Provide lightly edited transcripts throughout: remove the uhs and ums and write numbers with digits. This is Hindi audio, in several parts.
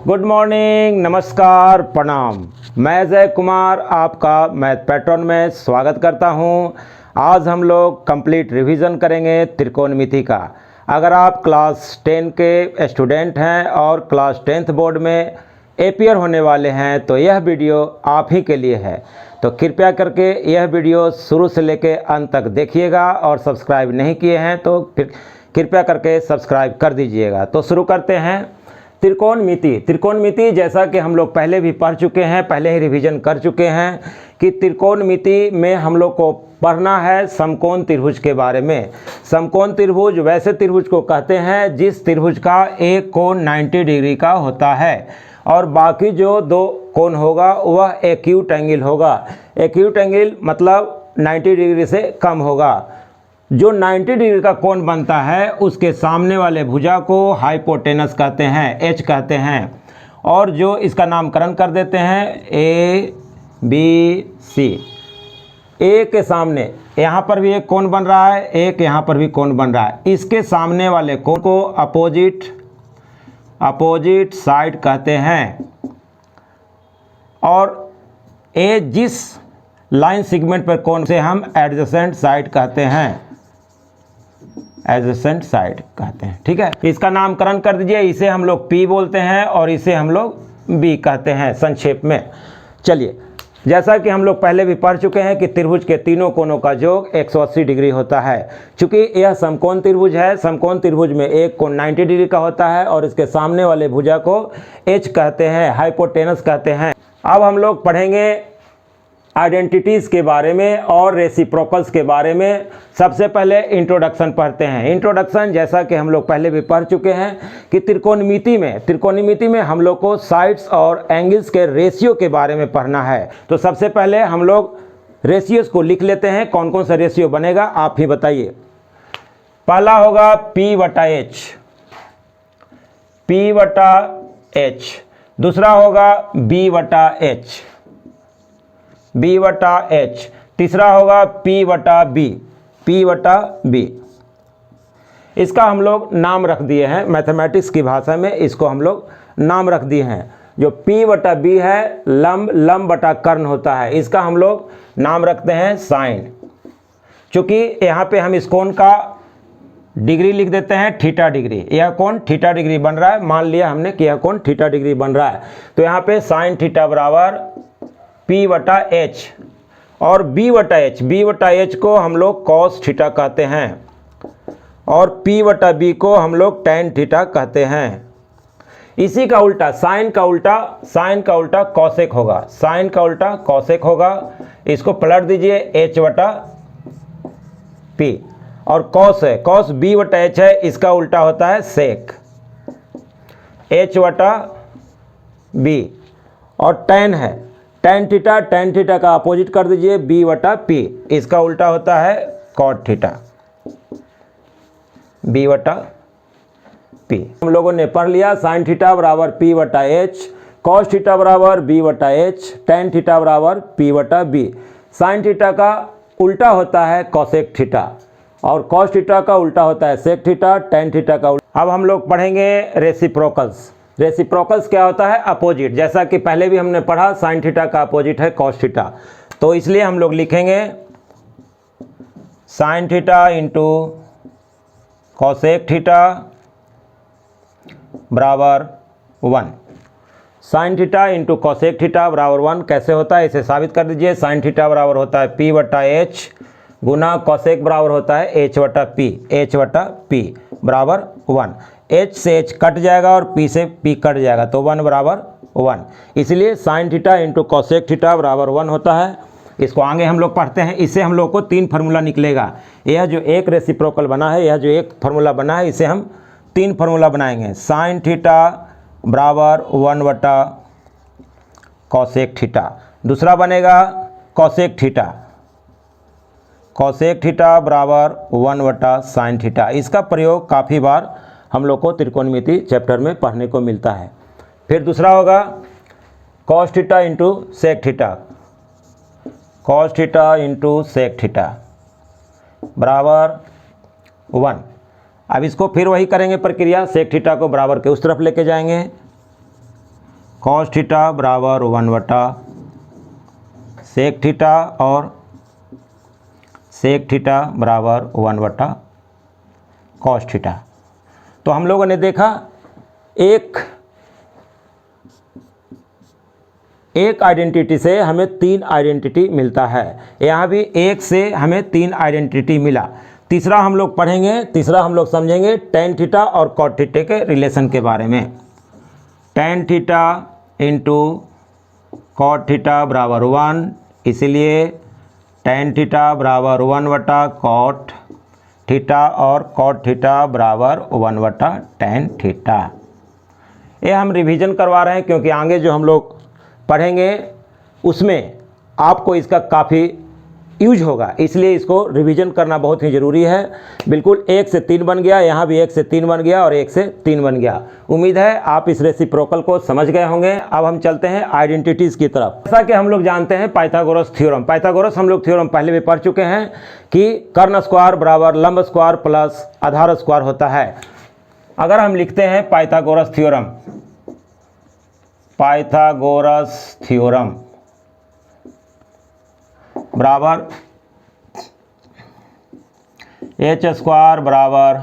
गुड मॉर्निंग, नमस्कार, प्रणाम। मैं अजय कुमार आपका मैथ पैटर्न में स्वागत करता हूं। आज हम लोग कंप्लीट रिवीजन करेंगे त्रिकोणमिति का। अगर आप क्लास 10 के स्टूडेंट हैं और क्लास 10th बोर्ड में अपियर होने वाले हैं तो यह वीडियो आप ही के लिए है। तो कृपया करके यह वीडियो शुरू से लेकर अंत तक देखिएगा और सब्सक्राइब नहीं किए हैं तो कृपया करके सब्सक्राइब कर दीजिएगा। तो शुरू करते हैं। त्रिकोणमिति जैसा कि हम लोग पहले भी पढ़ चुके हैं, पहले ही रिवीजन कर चुके हैं कि त्रिकोणमिति में हम लोग को पढ़ना है समकोण त्रिभुज के बारे में। समकोण त्रिभुज वैसे त्रिभुज को कहते हैं जिस त्रिभुज का एक कोण 90 डिग्री का होता है और बाकी जो दो कोण होगा वह एक्यूट एंगल होगा। एक्यूट एंगल मतलब 90 डिग्री से कम होगा। जो 90 डिग्री का कोण बनता है उसके सामने वाले भुजा को हाइपोटेनस कहते हैं, एच कहते हैं। और जो इसका नामकरण कर देते हैं ए बी सी। ए के सामने यहाँ पर भी एक कोण बन रहा है, एक यहाँ पर भी कोण बन रहा है। इसके सामने वाले कोण को अपोजिट साइड कहते हैं। और ए जिस लाइन सेगमेंट पर कोण से हम एडजेसेंट साइड कहते हैं, एडजेसेंट साइड कहते हैं। ठीक है, इसका नामकरण कर दीजिए। इसे हम लोग P बोलते हैं और इसे हम लोग B कहते हैं संक्षेप में। चलिए, जैसा कि हम लोग पहले भी पढ़ चुके हैं कि त्रिभुज के तीनों कोणों का योग 180 डिग्री होता है। चूंकि यह समकोण त्रिभुज है, समकोण त्रिभुज में एक कोण 90 डिग्री का होता है और इसके सामने वाले भुजा को H कहते हैं, हाइपोटेनस कहते हैं। अब हम लोग पढ़ेंगे आइडेंटिटीज़ के बारे में और रेसिप्रोकल्स के बारे में। सबसे पहले इंट्रोडक्शन पढ़ते हैं। इंट्रोडक्शन जैसा कि हम लोग पहले भी पढ़ चुके हैं कि त्रिकोणमिति में हम लोग को साइड्स और एंगल्स के रेशियो के बारे में पढ़ना है। तो सबसे पहले हम लोग रेशियोज को लिख लेते हैं। कौन कौन सा रेशियो बनेगा आप ही बताइए। पहला होगा P/H, दूसरा होगा B/H, तीसरा होगा P/B। इसका हम लोग नाम रख दिए हैं, मैथमेटिक्स की भाषा में इसको हम लोग नाम रख दिए हैं। जो P/B है लंब बटा कर्ण होता है, इसका हम लोग नाम रखते हैं साइन। चूँकि यहाँ पे हम इस कोण का डिग्री लिख देते हैं थीटा डिग्री। यह कोण थीटा डिग्री बन रहा है, मान लिया हमने कि यह कोण थीटा डिग्री बन रहा है। तो यहाँ पे साइन थीटा बराबर P/H और B/H को हम लोग कॉस थीटा कहते हैं और P/B को हम लोग टैन थीटा कहते हैं। इसी का उल्टा साइन का उल्टा कॉसेक होगा, साइन का उल्टा कॉसेक होगा। इसको पलट दीजिए H/P। और कॉस है, कॉस B/H है, इसका उल्टा होता है सेक, H/B। और टैन है, टैन थीटा का अपोजिट कर दीजिए B/P, इसका उल्टा होता है कॉट थीटा, B/P। हम लोगों ने पढ़ लिया साइन थीटा बराबर P/H, कॉस थीटा बराबर B/H, टैन थीटा बराबर P/B। साइन थीटा का उल्टा होता है कॉसेक थीटा और कॉस थीटा का उल्टा होता है सेक थीटा, टैन थीटा का उल्टा। अब हम लोग पढ़ेंगे रेसिप्रोकल्स। रेसिप्रोकल्स क्या होता है? अपोजिट। जैसा कि पहले भी हमने पढ़ा साइन थीटा का अपोजिट है कॉस थीटा, तो इसलिए हम लोग लिखेंगे sine theta into cosec theta बराबर 1। Sine theta into cosec theta बराबर 1 कैसे होता है इसे साबित कर दीजिए। साइन थीटा बराबर होता है P/H गुना कॉसेक बराबर होता है H/P बराबर 1। H से H कट जाएगा और P से P कट जाएगा तो 1 बराबर 1। इसलिए sine theta into cosec theta बराबर 1 होता है। इसको आगे हम लोग पढ़ते हैं। इससे हम लोग को 3 फार्मूला निकलेगा। यह जो एक रेसिप्रोकल बना है, यह जो एक फार्मूला बना है, इसे हम 3 फार्मूला बनाएंगे। साइन थीटा बराबर 1 बटा कॉसेक थीटा, दूसरा बनेगा कॉसेक थीटा बराबर 1 बटा साइन थीटा। इसका प्रयोग काफ़ी बार हम लोग को त्रिकोणमिति चैप्टर में पढ़ने को मिलता है। फिर दूसरा होगा cos theta into sec theta बराबर 1। अब इसको फिर वही करेंगे प्रक्रिया, सेक थीटा को बराबर के उस तरफ लेके जाएंगे कॉस थीटा बराबर 1 सेक थीटा और सेक थीटा बराबर 1 कॉस थीटा। तो हम लोगों ने देखा एक आइडेंटिटी से हमें 3 आइडेंटिटी मिलता है। यहाँ भी एक से हमें 3 आइडेंटिटी मिला। तीसरा हम लोग पढ़ेंगे, तीसरा हम लोग समझेंगे टेन थीटा और कॉट थीटा के रिलेशन के बारे में। Tan theta into cot theta बराबर 1, इसलिए टेन थीटा बराबर 1 कॉट थीटा और कॉट थीटा बराबर 1 टेन थीटा। ये हम रिवीजन करवा रहे हैं क्योंकि आगे जो हम लोग पढ़ेंगे उसमें आपको इसका काफ़ी यूज होगा, इसलिए इसको रिवीजन करना बहुत ही ज़रूरी है। बिल्कुल 1 से 3 बन गया, यहाँ भी 1 से 3 बन गया और 1 से 3 बन गया। उम्मीद है आप इस रेसिप्रोकल को समझ गए होंगे। अब हम चलते हैं आइडेंटिटीज़ की तरफ। जैसा कि हम लोग जानते हैं पाइथागोरस थ्योरम, पाइथागोरस हम लोग थ्योरम पहले भी पढ़ चुके हैं कि कर्ण स्क्वायर बराबर लंब स्क्वायर प्लस आधार स्क्वायर होता है। अगर हम लिखते हैं पाइथागोरस थ्योरम, पाइथागोरस थ्योरम बराबर एच स्क्वायर बराबर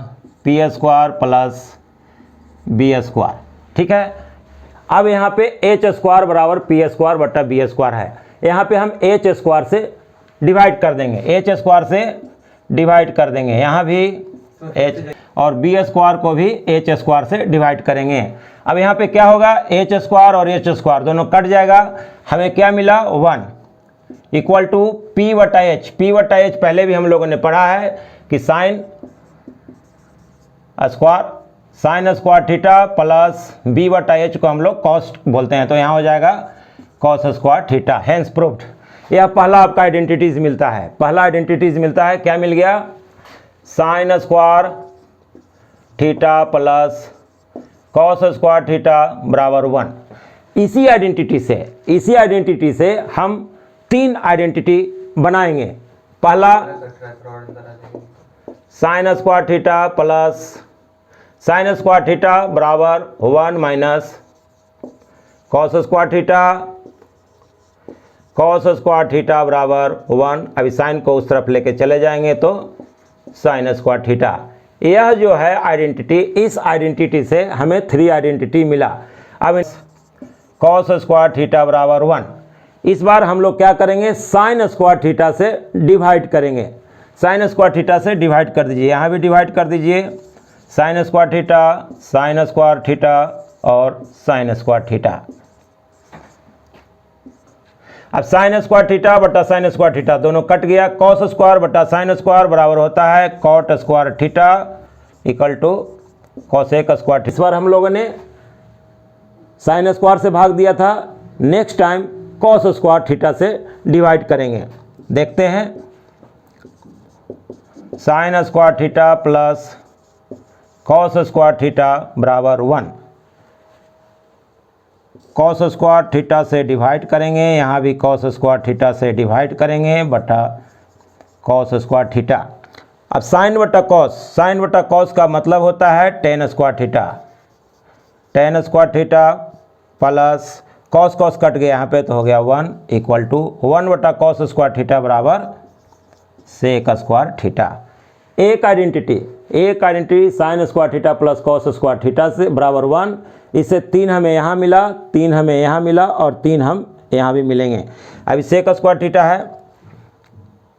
P square plus B square, ठीक है। अब यहाँ पे एच स्क्वायर बराबर पी स्क्वायर बट्टा बी स्क्वायर है। यहाँ पे हम एच स्क्वायर से डिवाइड कर देंगे, एच स्क्वायर से डिवाइड कर देंगे, यहाँ भी एच और बी स्क्वायर को भी एच स्क्वायर से डिवाइड करेंगे। अब यहाँ पे क्या होगा, एच स्क्वायर और एच स्क्वायर दोनों कट जाएगा, हमें क्या मिला 1 इक्वल टू पी बटा एच। पी बटा एच पहले भी हम लोगों ने पढ़ा है कि sine square theta plus B बटा एच को हम लोग कॉस बोलते हैं, तो यहाँ हो जाएगा cos square theta. Hence proved. यह पहला आपका आइडेंटिटीज मिलता है, पहला आइडेंटिटीज मिलता है। क्या मिल गया, sign square theta plus cos square theta बराबर 1। इसी आइडेंटिटी से हम 3 आइडेंटिटी बनाएंगे। पहला sign square theta plus sign square theta बराबर 1 माइनस कॉस स्क्वायर थीटा बराबर 1। अभी साइन को उस तरफ लेके चले जाएंगे तो साइन स्क्वायर थीटा। यह जो है आइडेंटिटी, इस आइडेंटिटी से हमें 3 आइडेंटिटी मिला। अब कॉस स्क्वायर थीटा बराबर 1, इस बार हम लोग क्या करेंगे, साइन स्क्वायर थीटा से डिवाइड करेंगे। साइन स्क्वायर थीटा से डिवाइड कर दीजिए, यहाँ भी डिवाइड कर दीजिए, साइन स्क्वायर थीटा और साइन स्क्वायर थीटा। अब साइन स्क्वायर थीटा बटा साइन स्क्वायर थीटा दोनों कट गया, कॉस स्क्वायर बटा साइन स्क्वायर बराबर होता है cot square theta equal to cosec square theta. इस बार हम लोगों ने साइन स्क्वायर से भाग दिया था, next time cos square theta से डिवाइड करेंगे। देखते हैं, sign square theta plus cos square theta बराबर 1। कॉस स्क्वायर थीटा से डिवाइड करेंगे, यहाँ भी कॉस स्क्वायर थीटा से डिवाइड करेंगे बटा कॉस स्क्वायर थीटा। अब साइन बटा कॉस का मतलब होता है ten square theta plus cos cut गया यहाँ पे तो हो गया 1 इक्वल टू 1 बटा कॉस स्क्वायर थीटा बराबर सेक स्क्वायर थीटा। एक identity sign square theta plus cos square theta से बराबर 1। इससे 3 हमें यहाँ मिला, 3 हमें यहाँ मिला और 3 हम यहाँ भी मिलेंगे। अभी सेक स्क्वायर थीटा है,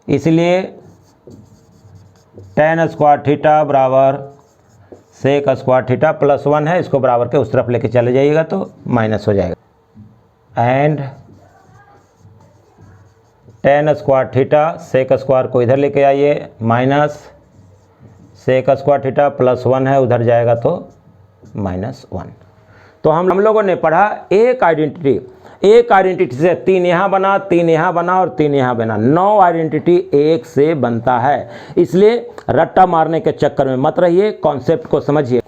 इसलिए टेन स्क्वायर थीटा बराबर सेक स्क्वायर थीटा प्लस 1 है, इसको बराबर के उस तरफ लेके चले जाइएगा तो माइनस हो जाएगा। And tan square theta, sec square को इधर लेके आइए, minus sec square theta plus 1 है, उधर जाएगा तो -1। तो हम लोगों ने पढ़ा एक आइडेंटिटी से 3 यहाँ बना, 3 यहाँ बना और 3 यहाँ बना, 9 आइडेंटिटी एक से बनता है। इसलिए रट्टा मारने के चक्कर में मत रहिए, कॉन्सेप्ट को समझिए।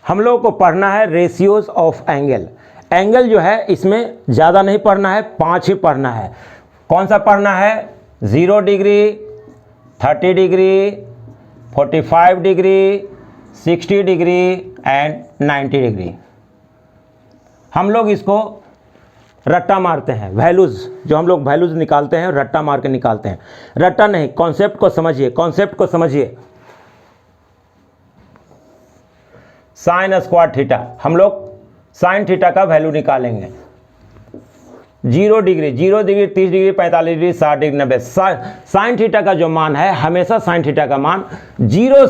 हम लोगों को पढ़ना है रेशियोज ऑफ एंगल। एंगल जो है इसमें ज़्यादा नहीं पढ़ना है, 5 ही पढ़ना है। कौन सा पढ़ना है, 0 degree, 30 degree, 45 degree, 60 degree and 90 degree. हम लोग इसको रट्टा मारते हैं, वैल्यूज़ जो हम लोग वैल्यूज़ निकालते हैं रट्टा मार के निकालते हैं। रट्टा नहीं, कॉन्सेप्ट को समझिए, कॉन्सेप्ट को समझिए। साइन स्क्वायर थीटा, हम लोग साइन थीटा का वैल्यू निकालेंगे। 0 degree, 0 degree, 30 degree, 45 degree, 60 degree, 90। Sine theta का जो मान है, हमेशा साइन थीटा का मान 0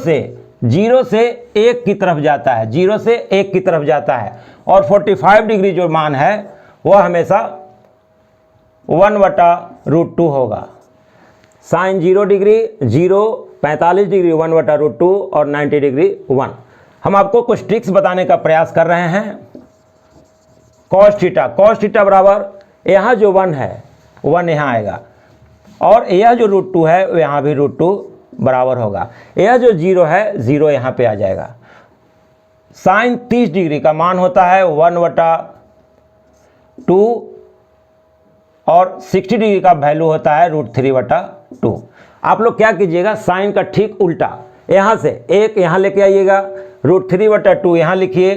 से 1 की तरफ जाता है, 0 से 1 की तरफ जाता है। और 45 डिग्री जो मान है वह हमेशा 1/√2 होगा। साइन 0 डिग्री 0, 45 डिग्री 1/√2 और 90 डिग्री 1। हम आपको कुछ ट्रिक्स बताने का प्रयास कर रहे हैं। कॉस थीटा बराबर यहाँ जो 1 है 1 यहाँ आएगा, और यह जो √2 है यहाँ भी √2 बराबर होगा। यह जो 0 है 0 यहाँ पे आ जाएगा। साइन 30 डिग्री का मान होता है 1/2 और 60 डिग्री का वैल्यू होता है √3/2। आप लोग क्या कीजिएगा, साइन का ठीक उल्टा, यहाँ से 1 यहाँ लेके आइएगा, √3/2 यहाँ लिखिए,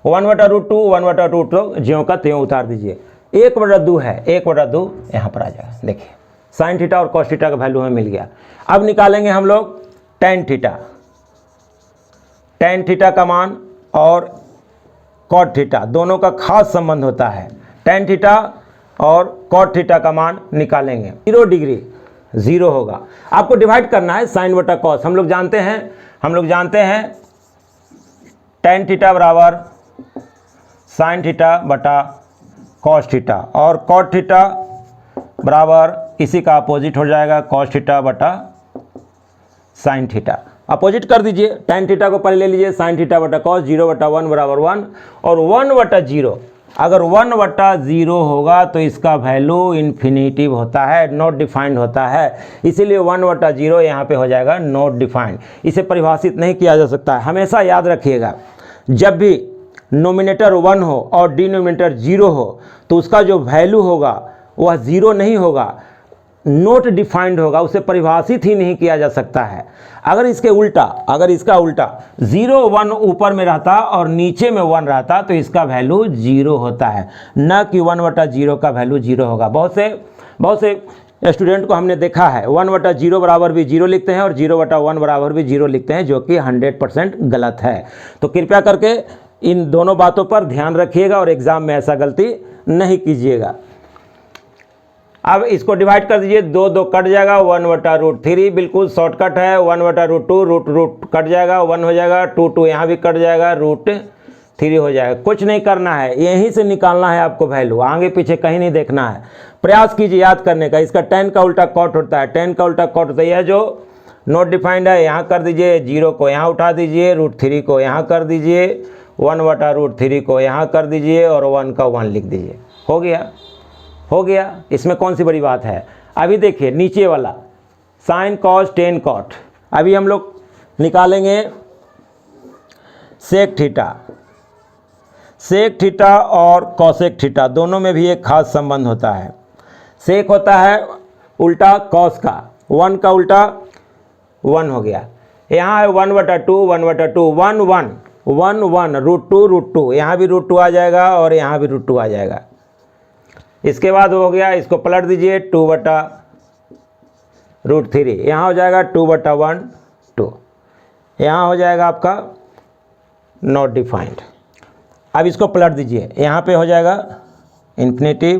1/√2 1/√2 ज्यों का त्यों उतार दीजिए। 1/2 है, 1/2 यहाँ पर आ जाएगा। देखिए साइन थीटा और कॉस थीटा का वैल्यू हमें मिल गया। अब निकालेंगे हम लोग टेन थीटा का मान और कॉट थीटा, दोनों का खास संबंध होता है। टेन थीटा और कॉट थीटा का मान निकालेंगे। 0 डिग्री 0 होगा। आपको डिवाइड करना है साइन बटा कॉस। हम लोग जानते हैं टेन थीटा बराबर साइन थीटा बटा कॉस थीटा, और कॉट थीटा बराबर इसी का अपोजिट हो जाएगा, कॉस थीटा बटा साइन थीटा। अपोजिट कर दीजिए, टेन थीटा को पहले ले लीजिए, साइन थीटा बटा कॉस, 0/1 बराबर 1, और 1/0 अगर 1/0 होगा तो इसका वैल्यू इन्फिनिटिव होता है, नॉट डिफाइंड होता है। इसीलिए 1/0 यहाँ पे हो जाएगा नॉट डिफाइंड। इसे परिभाषित नहीं किया जा सकता है। हमेशा याद रखिएगा, जब भी नोमिनेटर 1 हो और डिनोमिनेटर 0 हो तो उसका जो वैल्यू होगा वह 0 नहीं होगा, नोट डिफाइंड होगा, उसे परिभाषित ही नहीं किया जा सकता है। अगर इसका उल्टा 0 1 ऊपर में रहता और नीचे में 1 रहता तो इसका वैल्यू 0 होता है, न कि 1/0 का वैल्यू 0 होगा। बहुत से स्टूडेंट को हमने देखा है 1/0 बराबर भी 0 लिखते हैं और 0/1 बराबर भी 0 लिखते हैं, जो कि 100% गलत है। तो कृपया करके इन दोनों बातों पर ध्यान रखिएगा और एग्जाम में ऐसा गलती नहीं कीजिएगा। अब इसको डिवाइड कर दीजिए, 2 कट जाएगा, 1/√3 बिल्कुल शॉर्टकट है। 1/√2 रूट कट जाएगा, 1 हो जाएगा, 2 यहाँ भी कट जाएगा, √3 हो जाएगा। कुछ नहीं करना है, यहीं से निकालना है आपको वैल्यू, आगे पीछे कहीं नहीं देखना है। प्रयास कीजिए याद करने का। इसका 10 का उल्टा कॉट होता है, 10 का उल्टा कॉट होता है। जो नॉट डिफाइंड है यहाँ कर दीजिए, 0 को यहाँ उठा दीजिए, √3 को यहाँ कर दीजिए, 1/√3 को यहाँ कर दीजिए और 1 का 1 लिख दीजिए। हो गया। इसमें कौन सी बड़ी बात है। अभी देखिए नीचे वाला साइन कॉस टेन कॉट। अभी हम लोग निकालेंगे सेक थीटा और कॉसेक थीटा, दोनों में भी एक खास संबंध होता है। सेक होता है उल्टा कॉस का, 1 का उल्टा 1 हो गया। यहाँ है 1/2 1/2 1 1 1 1 √2 यहाँ भी √2 आ जाएगा और यहाँ भी √2 आ जाएगा। इसके बाद हो गया, इसको पलट दीजिए, 2/√3 यहाँ हो जाएगा 2/1 2, यहाँ हो जाएगा आपका नॉट डिफाइंड। अब इसको पलट दीजिए, यहाँ पे हो जाएगा इन्फिनिटिव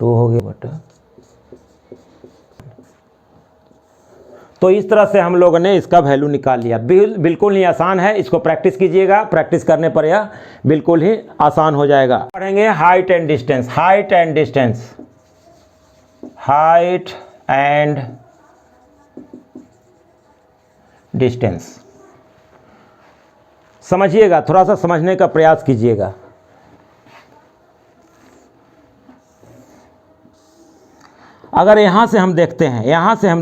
2 हो गया बटा। तो इस तरह से हम लोगों ने इसका वैल्यू निकाल लिया। बिल्कुल ही आसान है, इसको प्रैक्टिस कीजिएगा, प्रैक्टिस करने पर यह बिल्कुल ही आसान हो जाएगा। पढ़ेंगे हाइट एंड डिस्टेंस। समझिएगा, थोड़ा सा समझने का प्रयास कीजिएगा। अगर यहाँ से हम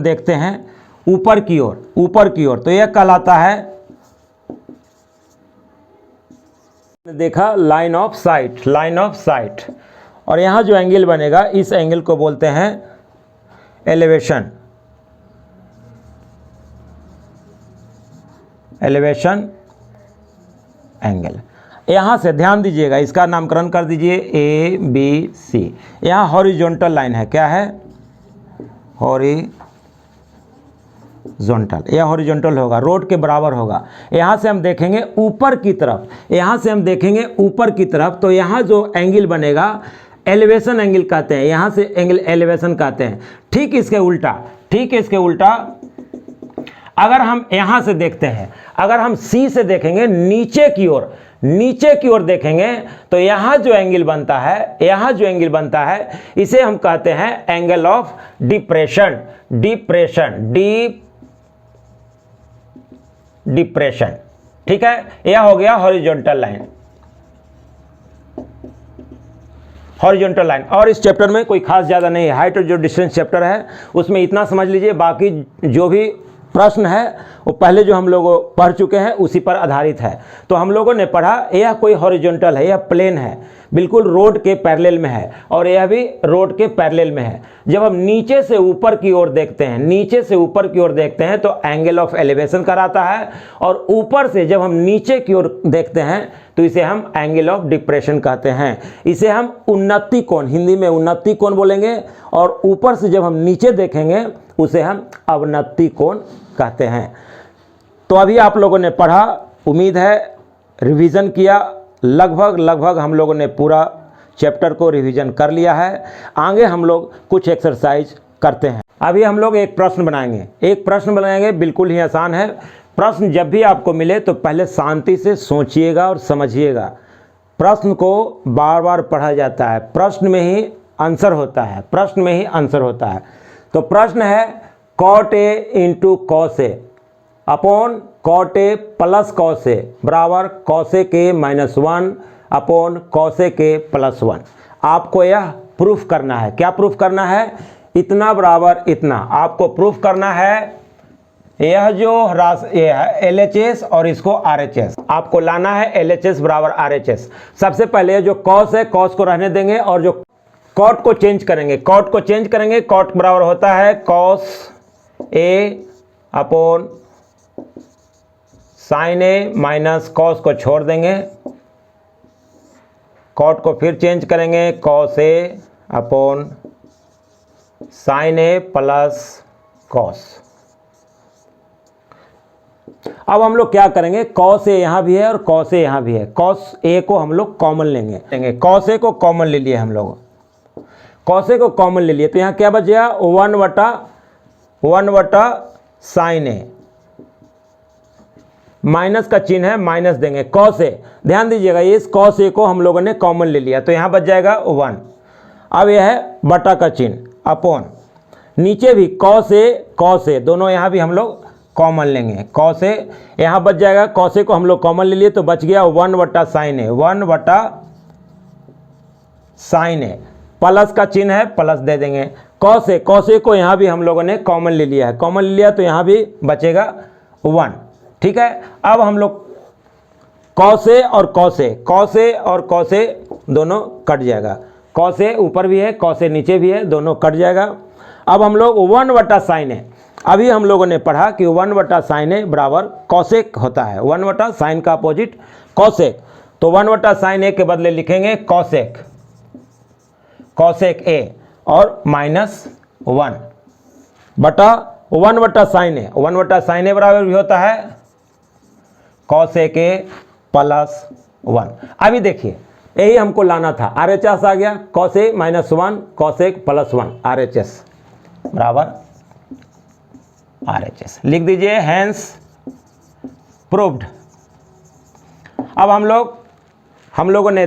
देखते हैं ऊपर की ओर तो यह कहलाता है, देखा, लाइन ऑफ साइट। और यहाँ जो एंगल बनेगा इस एंगल को बोलते हैं एलिवेशन एंगल। यहाँ से ध्यान दीजिएगा, इसका नामकरण कर दीजिए ए बी सी। यहाँ हॉरिजॉन्टल लाइन है, क्या है? हॉरिजॉन्टल, यह हॉरिजॉन्टल होगा, रोड के बराबर होगा। यहाँ से हम देखेंगे ऊपर की तरफ, यहाँ से हम देखेंगे ऊपर की तरफ, तो यहाँ जो एंगल बनेगा एलिवेशन एंगल कहते हैं, यहाँ से एंगल एलिवेशन कहते हैं। ठीक इसके उल्टा, ठीक इसके उल्टा अगर हम यहाँ से देखते हैं, अगर हम सी से देखेंगे नीचे की ओर, नीचे की ओर देखेंगे तो यहाँ जो एंगल बनता है, यहाँ जो एंगल बनता है इसे हम कहते हैं एंगल ऑफ डिप्रेशन। डिप्रेशन, ठीक है। यह हो गया हॉरिजॉन्टल लाइन, हॉरिजॉन्टल लाइन। और इस चैप्टर में कोई खास ज़्यादा नहीं है, हाइट और जो डिस्टेंस चैप्टर है उसमें इतना समझ लीजिए, बाकी जो भी प्रश्न है वो पहले जो हम लोग पढ़ चुके हैं उसी पर आधारित है। तो हम लोगों ने पढ़ा यह कोई हॉरिजॉन्टल है, यह प्लेन है, बिल्कुल रोड के पैरेलल में है, और यह भी रोड के पैरेलल में है। जब हम नीचे से ऊपर की ओर देखते हैं, नीचे से ऊपर की ओर देखते हैं तो एंगल ऑफ एलिवेशन कराता है, और ऊपर से जब हम नीचे की ओर देखते हैं तो इसे हम एंगल ऑफ डिप्रेशन कहते हैं। इसे हम उन्नति कोण, हिंदी में उन्नति कोण बोलेंगे, और ऊपर से जब हम नीचे देखेंगे उसे हम अवनति कोण कहते हैं। तो अभी आप लोगों ने पढ़ा, उम्मीद है रिवीजन किया, लगभग हम लोगों ने पूरा चैप्टर को रिवीजन कर लिया है। आगे हम लोग कुछ एक्सरसाइज करते हैं। अभी हम लोग एक प्रश्न बनाएंगे, बिल्कुल ही आसान है। प्रश्न जब भी आपको मिले तो पहले शांति से सोचिएगा और समझिएगा। प्रश्न को बार बार पढ़ा जाता है, प्रश्न में ही आंसर होता है, प्रश्न में ही आंसर होता है। तो प्रश्न है cot a into cos A upon cot a plus cos A बराबर cos a के -1 अपॉन cos a के +1। आपको यह प्रूफ करना है। क्या प्रूफ करना है? इतना बराबर इतना आपको प्रूफ करना है। यह जो राशि है LHS और इसको RHS, आपको लाना है LHS बराबर RHS। सबसे पहले जो कॉस है, कॉस को रहने देंगे, और जो कॉट को चेंज करेंगे, कॉट बराबर होता है cos a upon sin a minus cos को छोड़ देंगे, कॉट को फिर चेंज करेंगे cos a upon sin a plus cos. अब हम लोग क्या करेंगे, cos a यहाँ भी है और cos a यहाँ भी है, cos a को हम लोग कॉमन लेंगे, cos a को कॉमन ले लिए हम लोग, cos a को कॉमन ले लिए, तो यहाँ क्या बचेगा 1 बटा sin a, माइनस का चिन्ह है, माइनस देंगे cos a। ध्यान दीजिएगा, इस cos a को हम लोगों ने कॉमन ले लिया तो यहाँ बच जाएगा 1। अब यह है बटा का चिन्ह अपॉन, नीचे भी cos a दोनों यहाँ भी हम लोग कॉमन लेंगे, cos a यहाँ बच जाएगा, cos a को हम लोग कॉमन ले लिए तो बच गया 1 बटा sin a, प्लस का चिन्ह है, प्लस दे देंगे। cos a को यहाँ भी हम लोगों ने कॉमन ले लिया है, तो यहाँ भी बचेगा 1। ठीक है, अब हम लोग cos a और cos a दोनों कट जाएगा, cos a ऊपर भी है, cos a नीचे भी है, दोनों कट जाएगा। अब हम लोग 1 बटा sin a, अभी हम लोगों ने पढ़ा कि 1 बटा sin a बराबर cosec होता है, 1 बटा साइन का अपोजिट cosec, तो 1 बटा sin a के बदले लिखेंगे cosec a और -1 बटा 1 बटा sin a, 1 बटा sin a बराबर भी होता है cosec a +1। अभी देखिए यही हमको लाना था, RHS आ गया, cos a -1 cosec +1, RHS बराबर RHS लिख दीजिए, हैंस प्रूव्ड। अब हम लोगों ने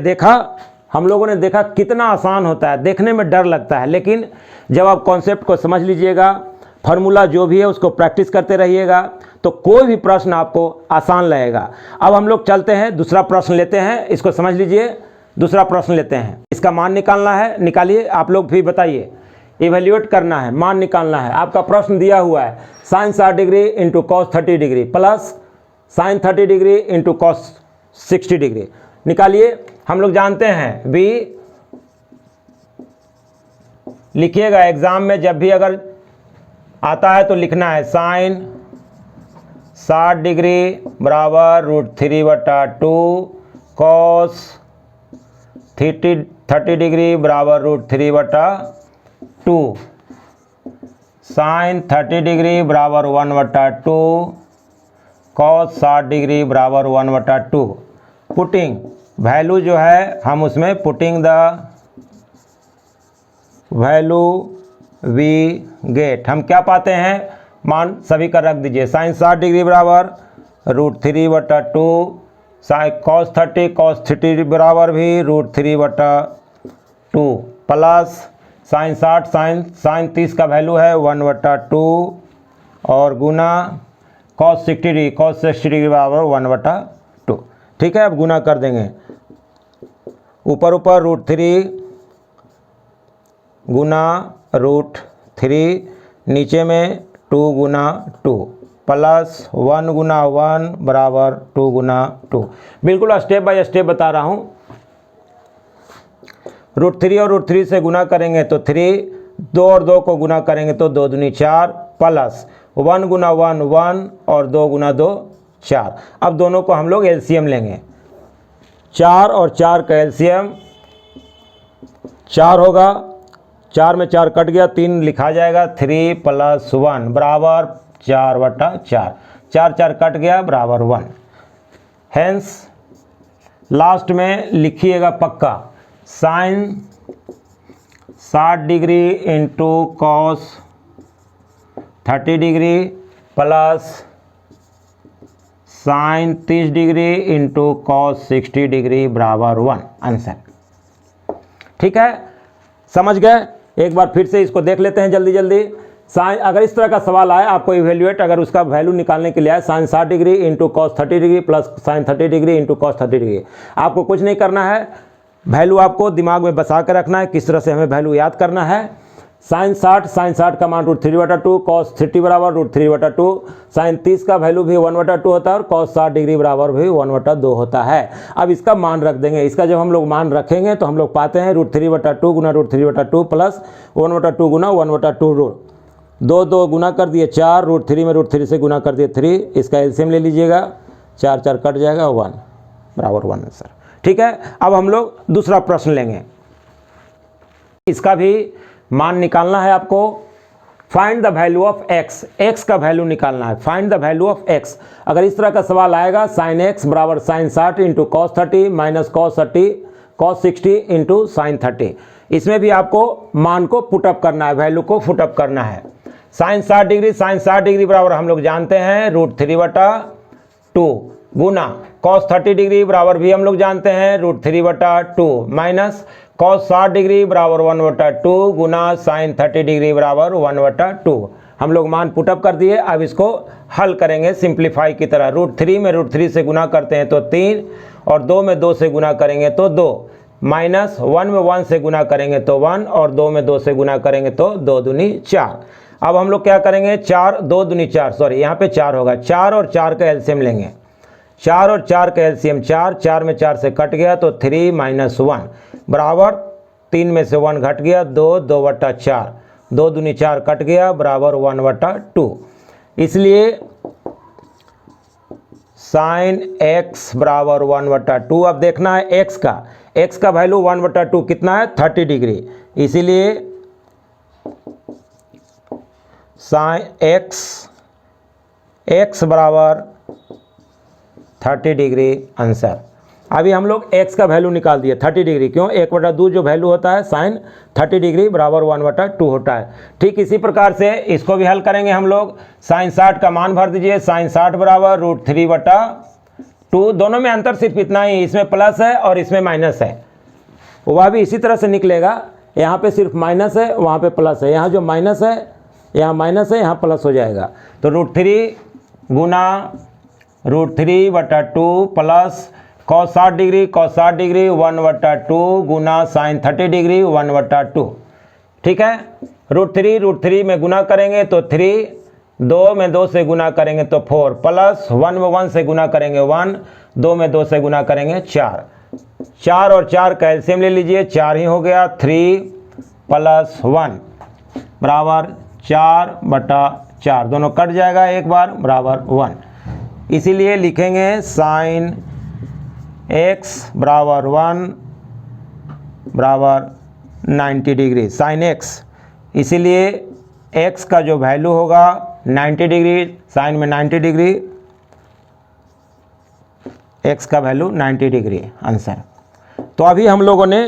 देखा कितना आसान होता है, देखने में डर लगता है, लेकिन जब आप कॉन्सेप्ट को समझ लीजिएगा, फार्मूला जो भी है उसको प्रैक्टिस करते रहिएगा तो कोई भी प्रश्न आपको आसान लगेगा। अब हम लोग चलते हैं, दूसरा प्रश्न लेते हैं, इसको समझ लीजिए, दूसरा प्रश्न लेते हैं। इसका मान निकालना है, निकालिए, आप लोग भी बताइए, इवेल्यूएट करना है, मान निकालना है। आपका प्रश्न दिया हुआ है sin 60 degree into cos 30 degree plus sin 30 degree into cos 60 degree, निकालिए। हम लोग जानते हैं भी, लिखिएगा एग्जाम में जब भी अगर आता है तो लिखना है sin 60 डिग्री बराबर √3/2 कॉस 30 डिग्री बराबर √3/2, साइन 30 डिग्री बराबर 1/2, कॉस 60 डिग्री बराबर 1/2। पुटिंग वैल्यू जो है हम उसमें putting the value we get, हम क्या पाते हैं, मान सभी का रख दीजिए। साइन 60 डिग्री बराबर √3/2, साइन कॉस 30 बराबर भी √3/2 प्लस साइन 60 साइन 30 का वैल्यू है 1/2 और गुना कॉस 60 डिग्री बराबर 1/2। ठीक है, अब गुना कर देंगे, ऊपर √3 गुना √3, नीचे में 2 गुना 2 प्लस 1 गुना 1 बराबर 2 गुना 2। बिल्कुल स्टेप बाय स्टेप बता रहा हूँ। √3 और √3 से गुना करेंगे तो 3, 2 और 2 को गुना करेंगे तो 2 दूनी 4 प्लस 1 गुना 1 1 और 2 गुना 2 4। अब दोनों को हम लोग एलसीएम लेंगे। 4 और 4 का एलसीएम 4 होगा, 4 में 4 कट गया, 3 लिखा जाएगा, 3 + 1 बराबर 4/4, 4 4 कट गया बराबर 1। हेंस लास्ट में लिखिएगा पक्का, sine 60 degree into cos 30 degree plus sine 30 degree into cos 60 degree बराबर 1 आंसर। ठीक है, समझ गए? एक बार फिर से इसको देख लेते हैं जल्दी जल्दी। साइन, अगर इस तरह का सवाल आए आपको इवेल्युएट, अगर उसका वैल्यू निकालने के लिए आए, sine 60 degree into cos 30 degree plus sine 30 degree into cos 30 degree, आपको कुछ नहीं करना है, वैल्यू आपको दिमाग में बसा कर रखना है। किस तरह से हमें वैल्यू याद करना है, साइन 60 का मान √3/2, कॉस 30 बराबर √3/2, साइन 30 का वैल्यू भी 1/2 होता है और कॉस 60 डिग्री बराबर भी 1/2 होता है। अब इसका मान रख देंगे। इसका जब हम लोग मान रखेंगे तो हम लोग पाते हैं √3/2 गुना √3/2 प्लस 1/2 गुना 1/2 2 गुना कर दिए 4, √3 में √3 से गुना कर दिए 3, इसका एलसीएम ले लीजिएगा, 4 4 कट जाएगा 1 बराबर 1 आंसर। ठीक है, अब हम लोग दूसरा प्रश्न लेंगे। इसका भी मान निकालना है आपको। Find the value of x, x का वैल्यू निकालना है। Find the value of x। अगर इस तरह का सवाल आएगा, साइन x बराबर sine 60 into cos 30 minus cos 60 into sine 30, इसमें भी आपको मान को पुटअप करना है, वैल्यू को पुटअप करना है। साइन 60 डिग्री बराबर हम लोग जानते हैं √3/2 गुना कॉस 30 डिग्री बराबर भी हम लोग जानते हैं √3/2 माइनस कॉस 60 डिग्री बराबर 1/2 गुना साइन 30 डिग्री बराबर 1/2। हम लोग मान पुटअप कर दिए। अब इसको हल करेंगे सिंप्लीफाई की तरह। √3 में √3 से गुना करते हैं तो 3 और 2 में 2 से गुना करेंगे तो 2 माइनस 1 में 1 से गुना करेंगे तो 1 और 2 में 2 से गुना करेंगे तो 2 दूनी 4। अब हम लोग क्या करेंगे, 4 2 दूनी 4, सॉरी यहाँ पे 4 होगा, 4 और 4 का एलसीएम लेंगे। 4 और 4 का एलसीएम 4, 4 में 4 से कट गया तो 3 - 1 बराबर 3 में से 1 घट गया 2 2/4, 2 दूनी 4 कट गया बराबर 1/2। इसलिए साइन x बराबर 1/2। अब देखना है x का वैल्यू 1/2 कितना है, 30 डिग्री। इसीलिए साइन x बराबर 30 डिग्री आंसर। अभी हम लोग x का वैल्यू निकाल दिए 30 डिग्री, क्यों, 1/2 जो वैल्यू होता है साइन 30 डिग्री बराबर 1/2 होता है। ठीक इसी प्रकार से इसको भी हल करेंगे हम लोग। साइन 60 का मान भर दीजिए, साइन 60 बराबर √3/2, दोनों में अंतर सिर्फ इतना ही, इसमें प्लस है और इसमें माइनस है, वह भी इसी तरह से निकलेगा। यहाँ पे सिर्फ माइनस है, वहाँ पे प्लस है, यहाँ जो माइनस है यहाँ माइनस है, यहाँ प्लस हो जाएगा। तो √3 गुना √3/2 प्लस कॉस 60 डिग्री 1/2 गुना साइन 30 डिग्री 1/2। ठीक है, √3 में गुना करेंगे तो 3, 2 में 2 से गुना करेंगे तो 4 प्लस 1 में 1 से गुना करेंगे 1, 2 में 2 से गुना करेंगे 4। 4 और 4 का एलसीएम ले लीजिए, 4 ही हो गया, 3 + 1 बराबर 4/4, दोनों कट जाएगा एक बार बराबर 1। इसीलिए लिखेंगे साइन x बराबर 1 बराबर 90 डिग्री साइन x, इसीलिए x का जो वैल्यू होगा 90 डिग्री, साइन में 90 डिग्री, x का वैल्यू 90 डिग्री आंसर। तो अभी हम लोगों ने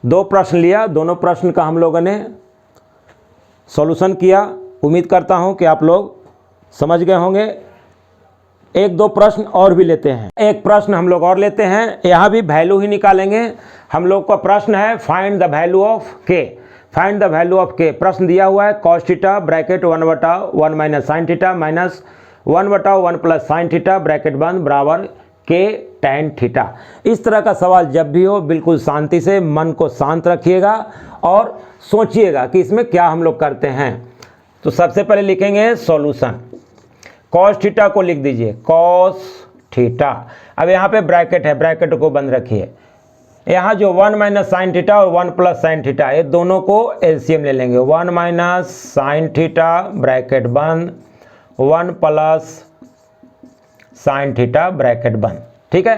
दो प्रश्न लिया, दोनों प्रश्न का हम लोगों ने सॉल्यूशन किया। उम्मीद करता हूं कि आप लोग समझ गए होंगे। एक दो प्रश्न और भी लेते हैं, एक प्रश्न हम लोग और लेते हैं, यहाँ भी वैल्यू ही निकालेंगे। हम लोग का प्रश्न है find the value of k, find the value of k। प्रश्न दिया हुआ है cos theta bracket 1/1 minus sign theta minus 1/1 plus sine theta bracket बंद बराबर k tan थीटा। इस तरह का सवाल जब भी हो बिल्कुल शांति से मन को शांत रखिएगा और सोचिएगा कि इसमें क्या हम लोग करते हैं। तो सबसे पहले लिखेंगे सॉल्यूशन। कॉस थीटा को लिख दीजिए कॉस थीटा। अब यहाँ पे ब्रैकेट है, ब्रैकेट को बंद रखिए। यहाँ जो 1 माइनस साइन थीटा और 1 प्लस साइन थीटा, ये दोनों को एलसीएम ले लेंगे। 1 माइनस साइन थीटा ब्रैकेट बंद, 1 प्लस साइन थीटा ब्रैकेट बंद। ठीक है,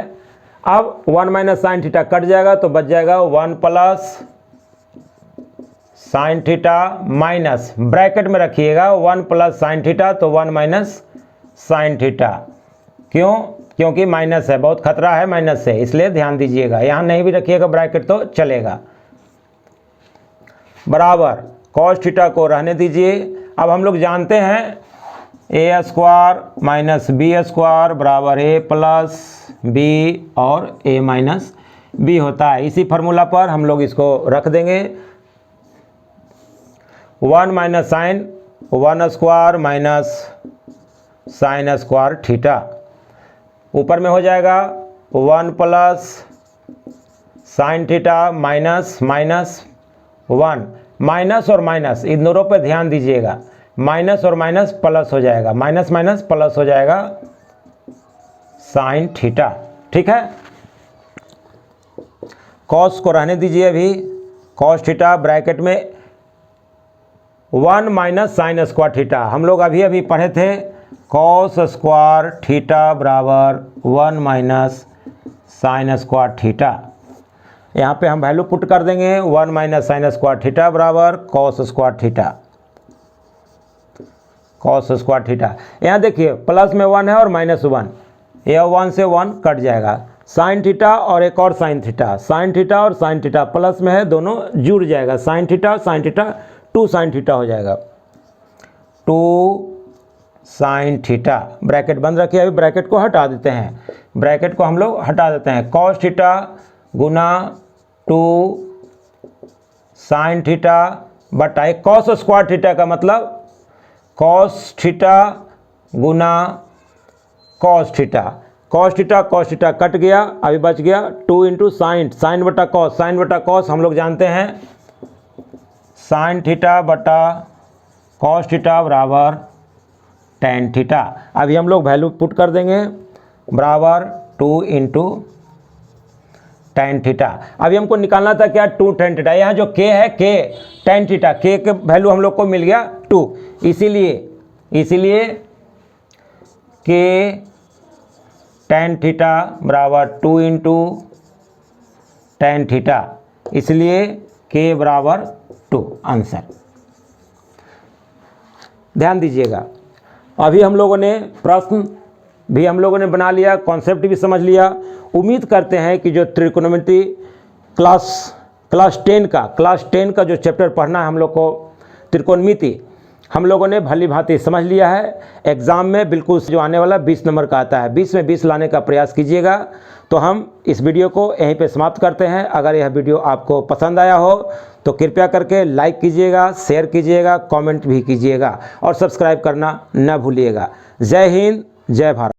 अब 1 माइनस साइन थीटा कट जाएगा तो बच जाएगा 1 plus sine theta minus, bracket में रखिएगा 1 प्लस साइन थीटा तो 1 माइनस साइन थीटा। क्यों? क्योंकि माइनस है, बहुत खतरा है माइनस से, इसलिए ध्यान दीजिएगा। यहाँ नहीं भी रखिएगा ब्रैकेट तो चलेगा, बराबर कॉस थीटा को रहने दीजिए। अब हम लोग जानते हैं ए स्क्वायर माइनस बी स्क्वायर बराबर ए प्लस बी और ए माइनस बी होता है। इसी फार्मूला पर हम लोग इसको रख देंगे। 1 minus sine 1 square minus sine square theta, ऊपर में हो जाएगा 1 plus sine theta minus minus 1, minus और माइनस इन दोनों पर ध्यान दीजिएगा। माइनस और माइनस प्लस हो जाएगा, माइनस माइनस प्लस हो जाएगा साइन थीटा। ठीक है, कॉस को रहने दीजिए अभी, कॉस थीटा ब्रैकेट में 1 माइनस साइन स्क्वायर थीटा। हम लोग अभी अभी पढ़े थे कॉस स्क्वायर थीटा बराबर 1 माइनस साइन स्क्वायर थीटा। यहाँ पे हम वैल्यू पुट कर देंगे 1 माइनस साइन स्क्वायर थीटा बराबर cos square theta, cos square theta. यहाँ देखिए प्लस में 1 है और माइनस 1, यह 1 से 1 कट जाएगा। साइन थीटा और एक और साइन थीटा, साइन थीटा और साइन थीटा प्लस में है, दोनों जुड़ जाएगा। साइन थीटा और साइन थीटा 2 साइन थीटा हो जाएगा, 2 साइन थीटा। ब्रैकेट बंद रखिए, अभी ब्रैकेट को हटा देते हैं, ब्रैकेट को हम लोग हटा देते हैं। कॉस थीटा गुना 2 साइन थीटा बटा एक कॉस स्क्वायर थीटा का मतलब कॉस थीटा गुना cos theta. Cos theta cut गया, अभी बच गया 2 इंटू साइन, साइन बटा कॉस, साइन बटा कॉस हम लोग जानते हैं साइन थीटा बटा कॉस थीटा बराबर टेन थीटा। अभी हम लोग वैल्यू पुट कर देंगे बराबर 2 इंटू टेन थीटा। अभी हमको निकालना था क्या, 2 टेन थीटा। यहाँ जो k है k टेन थीटा, k के वैल्यू हम लोग को मिल गया 2, इसीलिए k टेन थीटा बराबर 2 इंटू टेन थीटा, इसलिए k बराबर 2 आंसर। ध्यान दीजिएगा, अभी हम लोगों ने प्रश्न भी हम लोगों ने बना लिया, कॉन्सेप्ट भी समझ लिया। उम्मीद करते हैं कि जो त्रिकोणमिति क्लास 10 का जो चैप्टर पढ़ना है हम लोग को, त्रिकोणमिति, हम लोगों ने भली भांति समझ लिया है। एग्ज़ाम में बिल्कुल जो आने वाला 20 नंबर का आता है, 20 में 20 लाने का प्रयास कीजिएगा। तो हम इस वीडियो को यहीं पे समाप्त करते हैं। अगर यह वीडियो आपको पसंद आया हो तो कृपया करके लाइक कीजिएगा, शेयर कीजिएगा, कमेंट भी कीजिएगा और सब्सक्राइब करना न भूलिएगा। जय हिंद, जय भारत।